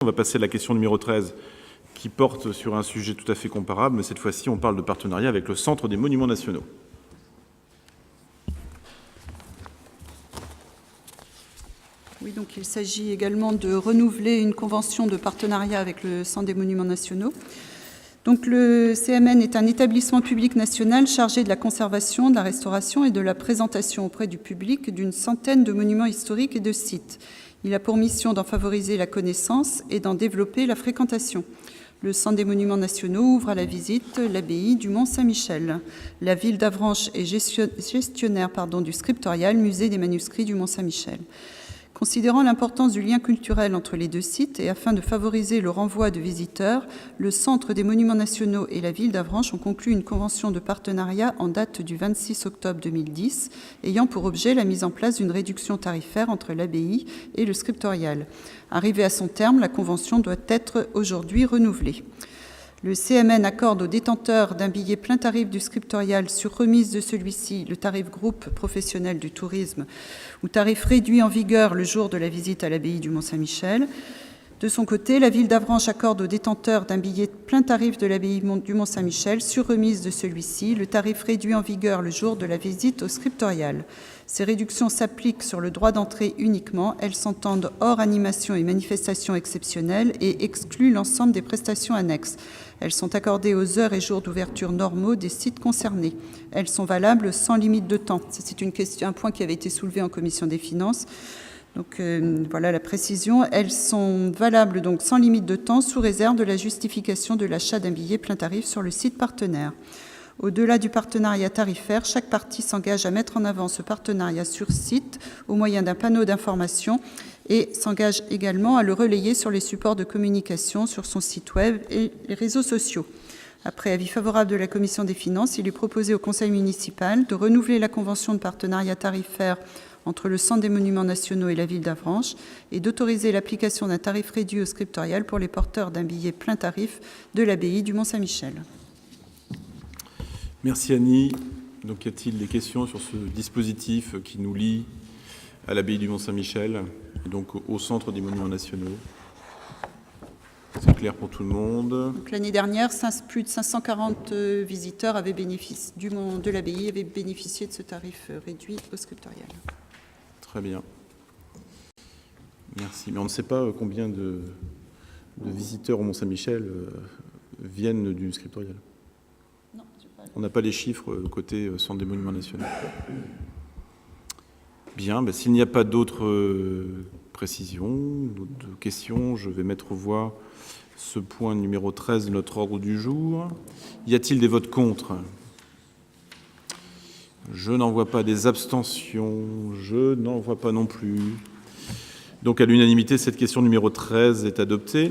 On va passer à la question numéro 13, qui porte sur un sujet tout à fait comparable, mais cette fois-ci, on parle de partenariat avec le Centre des Monuments Nationaux. Oui, donc il s'agit également de renouveler une convention de partenariat avec le Centre des Monuments Nationaux. Donc le CMN est un établissement public national chargé de la conservation, de la restauration et de la présentation auprès du public d'une centaine de monuments historiques et de sites. Il a pour mission d'en favoriser la connaissance et d'en développer la fréquentation. Le Centre des Monuments Nationaux ouvre à la visite l'abbaye du Mont-Saint-Michel. La ville d'Avranches est gestionnaire du scriptorial musée des manuscrits du Mont-Saint-Michel. Considérant l'importance du lien culturel entre les deux sites et afin de favoriser le renvoi de visiteurs, le Centre des Monuments Nationaux et la ville d'Avranches ont conclu une convention de partenariat en date du 26 octobre 2010, ayant pour objet la mise en place d'une réduction tarifaire entre l'abbaye et le scriptorial. Arrivée à son terme, la convention doit être aujourd'hui renouvelée. Le CMN accorde aux détenteurs d'un billet plein tarif du scriptorial sur remise de celui-ci le tarif groupe professionnel du tourisme ou tarif réduit en vigueur le jour de la visite à l'abbaye du Mont-Saint-Michel. De son côté, la ville d'Avranches accorde aux détenteurs d'un billet plein tarif de l'abbaye du Mont-Saint-Michel sur remise de celui-ci le tarif réduit en vigueur le jour de la visite au scriptorial. Ces réductions s'appliquent sur le droit d'entrée uniquement. Elles s'entendent hors animations et manifestations exceptionnelles et excluent l'ensemble des prestations annexes. Elles sont accordées aux heures et jours d'ouverture normaux des sites concernés. Elles sont valables sans limite de temps. C'est un point qui avait été soulevé en commission des finances. Donc voilà la précision. Elles sont valables donc sans limite de temps sous réserve de la justification de l'achat d'un billet plein tarif sur le site partenaire. Au-delà du partenariat tarifaire, chaque partie s'engage à mettre en avant ce partenariat sur site au moyen d'un panneau d'information et s'engage également à le relayer sur les supports de communication, sur son site web et les réseaux sociaux. Après avis favorable de la Commission des finances, il est proposé au Conseil municipal de renouveler la convention de partenariat tarifaire entre le Centre des Monuments Nationaux et la ville d'Avranches et d'autoriser l'application d'un tarif réduit au scriptorial pour les porteurs d'un billet plein tarif de l'abbaye du Mont-Saint-Michel. Merci Annie. Donc y a-t-il des questions sur ce dispositif qui nous lie à l'abbaye du Mont-Saint-Michel et donc au Centre des Monuments Nationaux? C'est clair pour tout le monde. L'année dernière, plus de 540 visiteurs de l'abbaye avaient bénéficié de ce tarif réduit au scriptorial. Très bien. Merci. Mais on ne sait pas combien de visiteurs au Mont-Saint-Michel viennent du scriptorial. Non, on n'a pas les chiffres côté Centre des Monuments Nationaux. Bien, s'il n'y a pas d'autres précisions, d'autres questions, je vais mettre aux voix ce point numéro 13 de notre ordre du jour. Y a-t-il des votes contre? Je n'en vois pas. Des abstentions? Je n'en vois pas non plus. Donc à l'unanimité, cette question numéro 13 est adoptée.